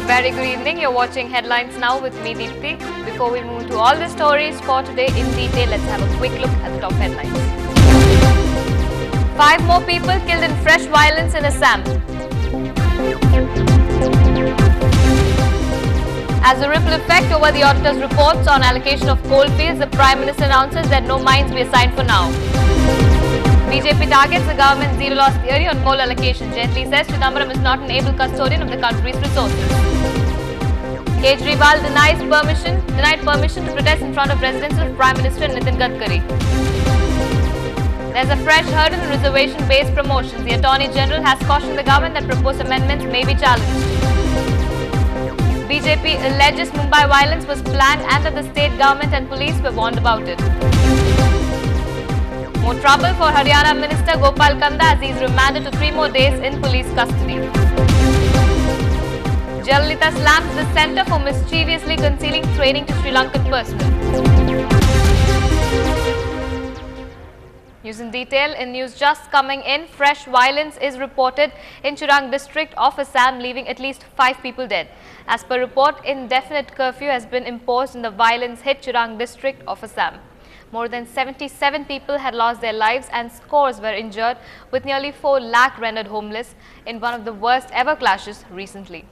Very good evening. You're watching Headlines Now with me, Deepthi. Before we move to all the stories for today in detail, let's have a quick look at the top headlines. 5 more people killed in fresh violence in Assam. As a ripple effect over the auditor's reports on allocation of coal fields, the Prime Minister announces that no mines be assigned for now. BJP targets the government's zero loss theory on coal allocation. Jaitley says Chidambaram is not an able custodian of the country's resources. Kejriwal denied permission to protest in front of residence of Prime Minister Nitin Gadkari. There's a fresh hurdle in reservation-based promotions. The Attorney General has cautioned the government that proposed amendments may be challenged. BJP alleges Mumbai violence was planned and that the state government and police were warned about it. More trouble for Haryana Minister Gopal Kanda as he is remanded to 3 more days in police custody. Jayalalitha slams the centre for mischievously concealing training to Sri Lankan personnel. News in detail. In news just coming in, fresh violence is reported in Chirang district of Assam, leaving at least 5 people dead. As per report, indefinite curfew has been imposed in the violence-hit Chirang district of Assam. More than 77 people had lost their lives and scores were injured, with nearly 4 lakh rendered homeless in one of the worst ever clashes recently.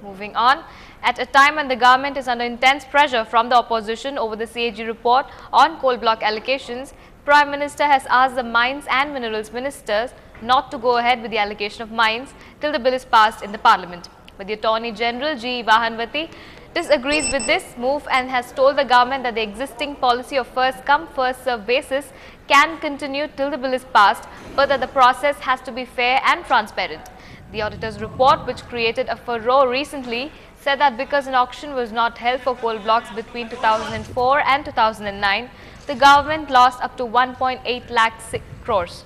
Moving on, at a time when the government is under intense pressure from the opposition over the CAG report on coal block allocations, Prime Minister has asked the Mines and Minerals Ministers not to go ahead with the allocation of mines till the bill is passed in the Parliament. But the Attorney General G. Vahanvati disagrees with this move and has told the government that the existing policy of first come first serve basis can continue till the bill is passed, but that the process has to be fair and transparent. The auditor's report, which created a furore recently, said that because an auction was not held for coal blocks between 2004 and 2009, the government lost up to 1.8 lakh crores.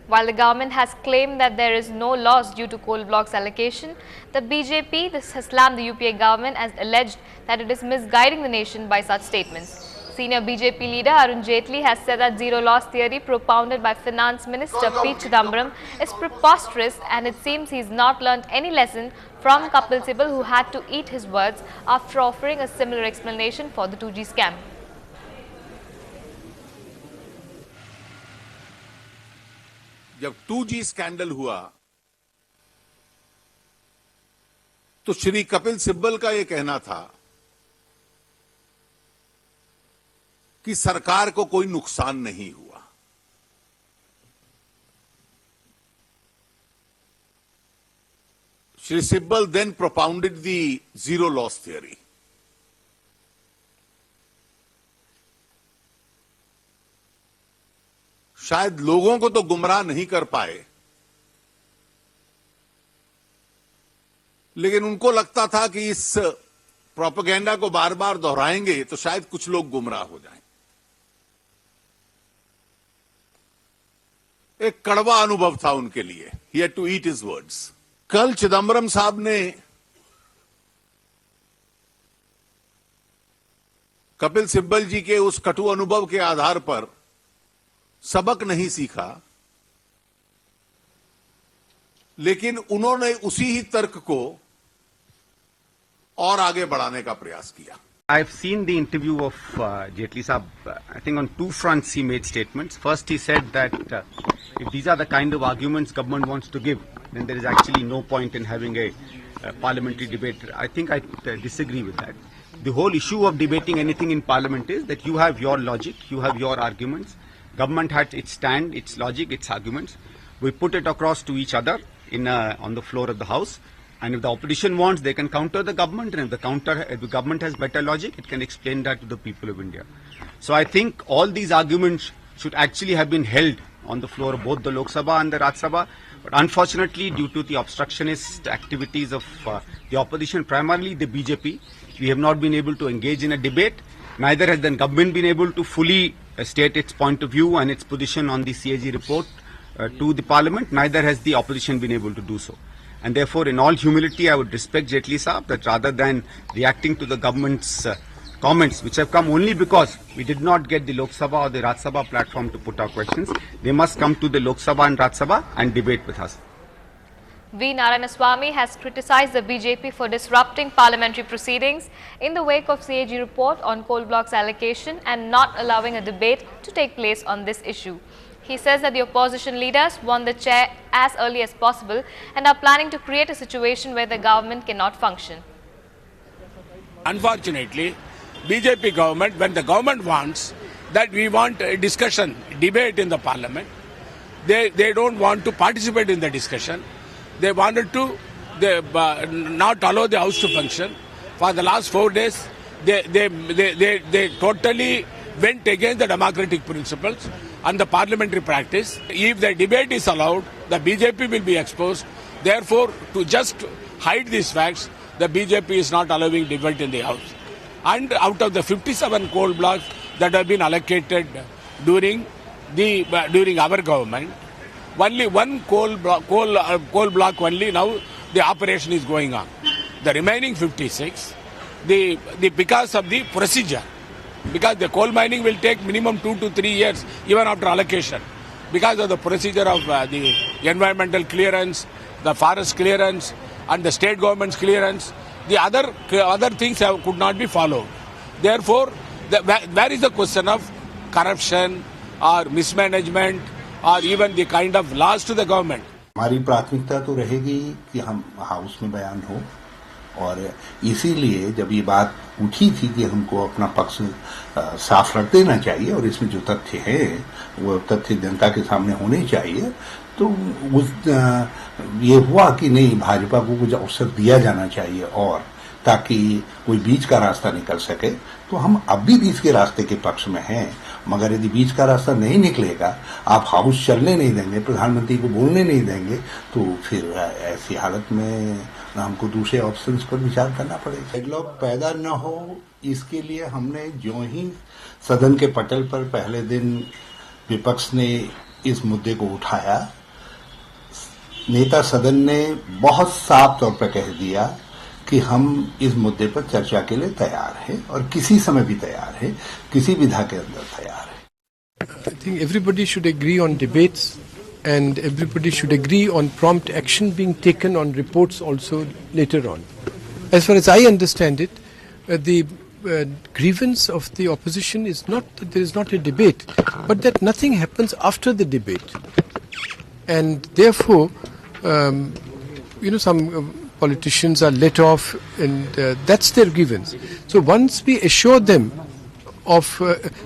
While the government has claimed that there is no loss due to coal blocks allocation, the BJP has slammed the UPA government as alleged that it is misguiding the nation by such statements. Senior BJP leader Arun Jaitley has said that zero loss theory propounded by Finance Minister P. Chidambaram is preposterous, and it seems he has not learnt any lesson from Kapil Sibal, who had to eat his words after offering a similar explanation for the 2G scam. जब 2G scandal हुआ तो श्री कपिल सिब्बल का यह कहना था कि सरकार को कोई नुकसान नहीं हुआ। Shri Sibal then propounded the zero loss theory. शायद लोगों को तो गुमराह नहीं कर पाए, लेकिन उनको लगता था कि इस प्रोपेगेंडा को बार बार दोहराएंगे तो शायद कुछ लोग गुमराह हो जाएं। एक कड़वा अनुभव था उनके लिए। He had to eat his words. कल चिदम्बरम साहब ने कपिल सिब्बल जी के उस कटु अनुभव के आधार पर सबक नहीं सीखा, लेकिन उन्होंने उसी ही तर्क को और आगे बढ़ाने का प्रयास किया। I've seen the interview of Jaitley Saab. I think on 2 fronts he made statements. First, he said that if these are the kind of arguments government wants to give, then there is actually no point in having a parliamentary debate. I think I disagree with that. The whole issue of debating anything in parliament is that you have your logic, you have your arguments. Government had its stand, its logic, its arguments. We put it across to each other on the floor of the House. And if the opposition wants, they can counter the government. And if the government has better logic, it can explain that to the people of India. So I think all these arguments should actually have been held on the floor of both the Lok Sabha and the Raj Sabha. But unfortunately, due to the obstructionist activities of the opposition, primarily the BJP, we have not been able to engage in a debate. Neither has the government been able to fully state its point of view and its position on the CAG report to the parliament. Neither has the opposition been able to do so. And therefore, in all humility, I would respect Jaitley Saab that rather than reacting to the government's comments which have come only because we did not get the Lok Sabha or the Rajya Sabha platform to put our questions. They must come to the Lok Sabha and Rajya Sabha and debate with us. V. Narayanaswamy has criticized the BJP for disrupting parliamentary proceedings in the wake of CAG report on coal blocks allocation and not allowing a debate to take place on this issue. He says that the opposition leaders want the chair as early as possible and are planning to create a situation where the government cannot function. Unfortunately, BJP government, when the government wants that we want a discussion, debate in the parliament, they don't want to participate in the discussion. They wanted to not allow the house to function. For the last 4 days, they totally went against the democratic principles and the parliamentary practice. If the debate is allowed, the BJP will be exposed. Therefore, to just hide these facts, the BJP is not allowing debate in the House. And out of the 57 coal blocks that have been allocated during our government, only one coal block only now the operation is going on. The remaining 56, because of the procedure, because the coal mining will take minimum 2 to 3 years even after allocation, because of the procedure of the environmental clearance, the forest clearance and the state government's clearance, the other things could not be followed. Therefore, where is the question of corruption or mismanagement or even the kind of loss to the government? हमारी प्राथमिकता तो रहेगी कि हम house में बयान हो, और इसीलिए जब ये बात उठी थी कि हमको अपना पक्ष साफ रख देना चाहिए और इसमें जो तथ्य हैं वो तथ्य जनता के सामने होने चाहिए, तो ये हुआ कि नहीं, भाजपा को कुछ अवसर दिया जाना चाहिए और ताकि कोई बीच का रास्ता निकल सके। तो हम अब भी बीच के रास्ते के पक्ष में हैं, मगर यदि बीच का रास्ता नहीं निकलेगा, आप हाउस चलने नहीं देंगे, प्रधानमंत्री को बोलने नहीं देंगे, तो फिर ऐसी हालत में हमको दूसरे ऑप्शंस पर विचार करना पड़ेगा। डेडलॉक पैदा न हो, इसके लिए हमने जो ही सदन के पटल पर पहले दिन विपक्ष ने इस मुद्दे को उठाया, नेता सदन ने बहुत साफ तौर पर कह दिया कि हम इस मुद्दे पर चर्चा के लिए तैयार हैं और किसी समय भी तैयार हैं, किसी विधा के अंदर तैयार हैं। I think everybody should agree on debates and everybody should agree on prompt action being taken on reports also later on. As far as I understand it, the grievance of the opposition is not that there is not a debate, but that nothing happens after the debate. And therefore, some politicians are let off, and that's their grievance. So once we assure them of,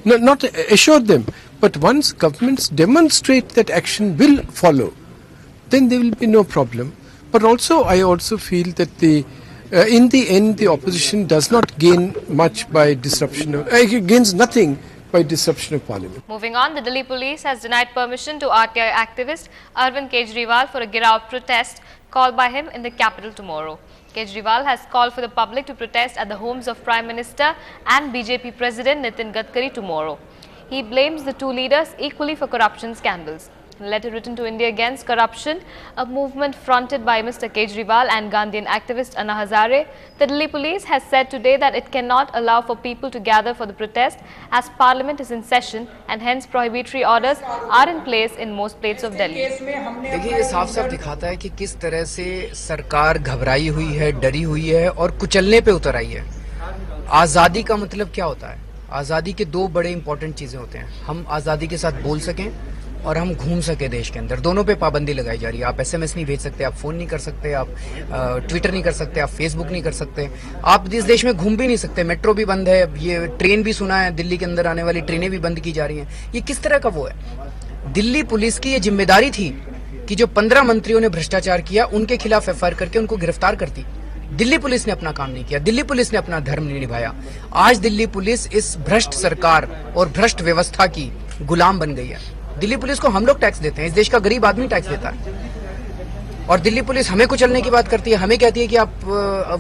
not assure them, but once governments demonstrate that action will follow, then there will be no problem. But also, I also feel that in the end, the opposition does not gain much by disruption. Gains nothing by disruption of parliament. Moving on, the Delhi police has denied permission to RTI activist Arvind Kejriwal for a Girao protest called by him in the capital tomorrow. Kejriwal has called for the public to protest at the homes of Prime Minister and BJP President Nitin Gadkari tomorrow. He blames the two leaders equally for corruption scandals. In a letter written to India Against Corruption, a movement fronted by Mr. Kejriwal and Gandhian activist Anna Hazare, the Delhi police has said today that it cannot allow for people to gather for the protest as Parliament is in session and hence prohibitory orders are in place in most places of Delhi. देखिए, ये साफ साफ दिखाता है कि किस तरह से सरकार घबराई हुई है, डरी हुई है और कुचलने पे उतर आई है। आज़ादी का मतलब क्या होता है? आज़ादी के दो बड़े इंपॉर्टेंट चीज़ें होते हैं। हम आज़ादी के साथ बोल सकें और हम घूम सके देश के अंदर, दोनों पे पाबंदी लगाई जा रही है। आप SMS नहीं भेज सकते, आप फ़ोन नहीं कर सकते, आप ट्विटर नहीं कर सकते, आप फेसबुक नहीं कर सकते, आप इस देश में घूम भी नहीं सकते। मेट्रो भी बंद है, ये ट्रेन भी सुना है, दिल्ली के अंदर आने वाली ट्रेनें भी बंद की जा रही हैं। ये किस तरह का वो है? दिल्ली पुलिस की ये जिम्मेदारी थी कि जो 15 मंत्रियों ने भ्रष्टाचार किया उनके खिलाफ FIR करके उनको गिरफ्तार करती। दिल्ली पुलिस ने अपना काम नहीं किया, दिल्ली पुलिस ने अपना धर्म नहीं निभाया। आज दिल्ली पुलिस इस भ्रष्ट सरकार और भ्रष्ट व्यवस्था की गुलाम बन गई है। दिल्ली पुलिस को हम लोग टैक्स देते हैं, इस देश का गरीब आदमी टैक्स देता है, और दिल्ली पुलिस हमें कुचलने की बात करती है, हमें कहती है कि आप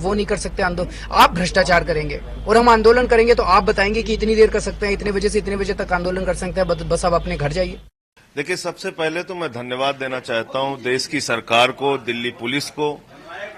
वो नहीं कर सकते आंदोलन, आप भ्रष्टाचार करेंगे और हम आंदोलन करेंगे तो आप बताएंगे कि इतनी देर कर सकते हैं, इतने बजे से इतने बजे तक आंदोलन कर सकते हैं, बस आप अपने घर जाइए। देखिए, सबसे पहले तो मैं धन्यवाद देना चाहता हूं देश की सरकार को, दिल्ली पुलिस को,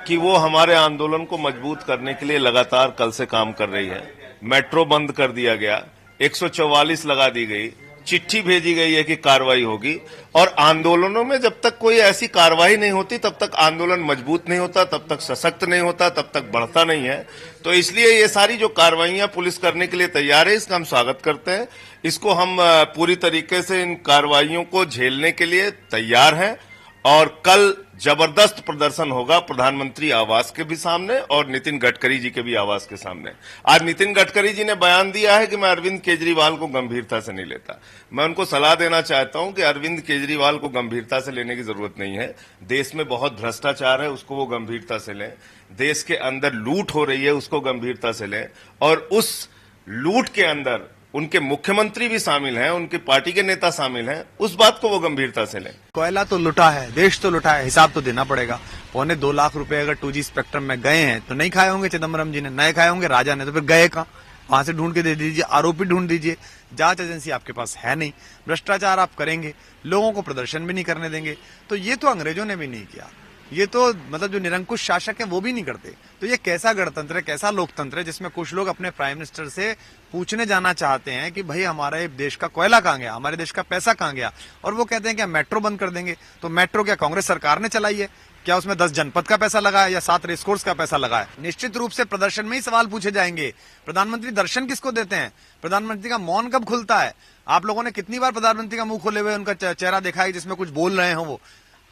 कि वो हमारे आंदोलन को मजबूत करने के लिए लगातार कल से काम कर रही है। मेट्रो बंद कर दिया गया, 144 लगा दी गई, चिट्ठी भेजी गई है कि कार्रवाई होगी, और आंदोलनों में जब तक कोई ऐसी कार्रवाई नहीं होती तब तक आंदोलन मजबूत नहीं होता, तब तक सशक्त नहीं होता, तब तक बढ़ता नहीं है। तो इसलिए ये सारी जो कार्रवाइयां पुलिस करने के लिए तैयार है, इसका हम स्वागत करते हैं। इसको हम पूरी तरीके से इन कार्रवाइयों को झेलने के लिए तैयार हैं, और कल जबरदस्त प्रदर्शन होगा प्रधानमंत्री आवास के भी सामने और नितिन गडकरी जी के भी आवास के सामने। आज नितिन गडकरी जी ने बयान दिया है कि मैं अरविंद केजरीवाल को गंभीरता से नहीं लेता। मैं उनको सलाह देना चाहता हूं कि अरविंद केजरीवाल को गंभीरता से लेने की जरूरत नहीं है। देश में बहुत भ्रष्टाचार है, उसको वो गंभीरता से लें। देश के अंदर लूट हो रही है, उसको गंभीरता से लें, और उस लूट के अंदर उनके मुख्यमंत्री भी शामिल हैं, उनकी पार्टी के नेता शामिल हैं, उस बात को वो गंभीरता से लें। कोयला तो लुटा है, देश तो लुटा है, हिसाब तो देना पड़ेगा। 2.25 लाख रुपए अगर 2G स्पेक्ट्रम में गए हैं तो नहीं खाए होंगे चिदम्बरम जी ने, नहीं खाए होंगे राजा ने, तो फिर गए कहां? वहां से ढूंढ के दे दीजिए, आरोपी ढूंढ दीजिए। जांच एजेंसी आपके पास है नहीं, भ्रष्टाचार आप करेंगे, लोगों को प्रदर्शन भी नहीं करने देंगे। तो ये तो अंग्रेजों ने भी नहीं किया, ये तो मतलब जो निरंकुश शासक है वो भी नहीं करते। तो ये कैसा गणतंत्र है, कैसा लोकतंत्र है जिसमें कुछ लोग अपने प्राइम मिनिस्टर से पूछने जाना चाहते हैं कि भाई हमारे देश का कोयला कहां गया, हमारे देश का पैसा कहां गया, और वो कहते हैं कि हम मेट्रो बंद कर देंगे। तो मेट्रो क्या कांग्रेस सरकार ने चलाई है? क्या उसमें 10 जनपद का पैसा लगा है या 7 रेसकोर्स का पैसा लगा है? निश्चित रूप से प्रदर्शन में ही सवाल पूछे जाएंगे। प्रधानमंत्री दर्शन किसको देते हैं? प्रधानमंत्री का मौन कब खुलता है? आप लोगों ने कितनी बार प्रधानमंत्री का मुंह खोले हुए उनका चेहरा देखा है जिसमें कुछ बोल रहे हो?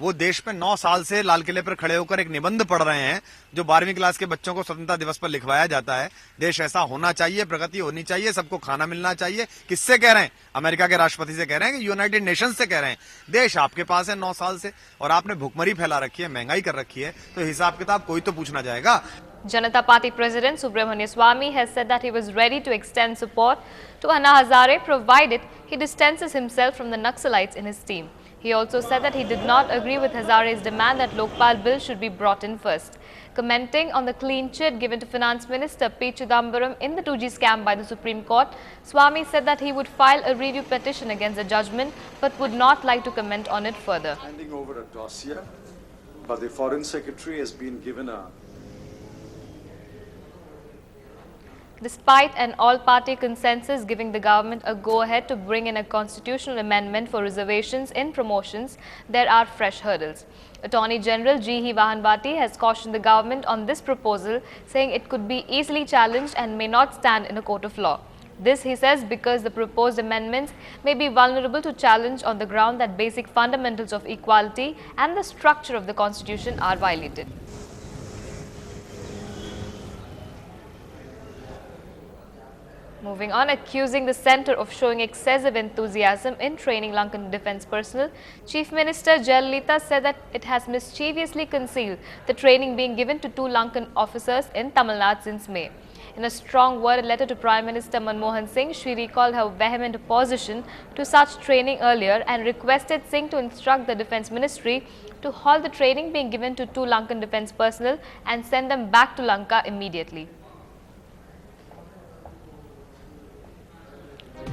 वो देश पे 9 साल से लाल किले पर खड़े होकर एक निबंध पढ़ रहे हैं जो 12वीं क्लास के बच्चों को स्वतंत्रता दिवस पर लिखवाया जाता है। देश ऐसा होना चाहिए, प्रगति होनी चाहिए, सबको खाना मिलना चाहिए। किससे कह रहे हैं? अमेरिका के राष्ट्रपति से कह रहे हैं कि यूनाइटेड नेशंस से कह रहे हैं। देश आपके पास है 9 साल से, और आपने भुखमरी फैला रखी है, महंगाई कर रखी है, तो हिसाब किताब कोई तो पूछना जाएगा। Janata Party President Subramania Swamy has said that he was ready to extend support to Anna Hazare provided he distances himself from the Naxalites in his team. He also said that he did not agree with Hazare's demand that Lokpal bill should be brought in first. Commenting on the clean chit given to Finance Minister P. Chidambaram in the 2G scam by the Supreme Court, Swamy said that he would file a review petition against the judgment but would not like to comment on it further. Handing over a dossier, but the Foreign Secretary has been given a Despite an all-party consensus giving the government a go-ahead to bring in a constitutional amendment for reservations in promotions, there are fresh hurdles. Attorney General G.H. Vahanbati has cautioned the government on this proposal, saying it could be easily challenged and may not stand in a court of law. This, he says, because the proposed amendments may be vulnerable to challenge on the ground that basic fundamentals of equality and the structure of the constitution are violated. Moving on, accusing the centre of showing excessive enthusiasm in training Lankan defence personnel, Chief Minister Jayalalitha said that it has mischievously concealed the training being given to 2 Lankan officers in Tamil Nadu since May. In a strong worded letter to Prime Minister Manmohan Singh, she recalled her vehement opposition to such training earlier and requested Singh to instruct the Defence Ministry to halt the training being given to 2 Lankan defence personnel and send them back to Lanka immediately.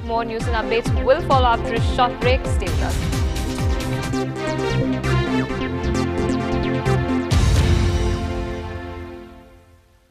More news and updates will follow after a short break. Stay with us.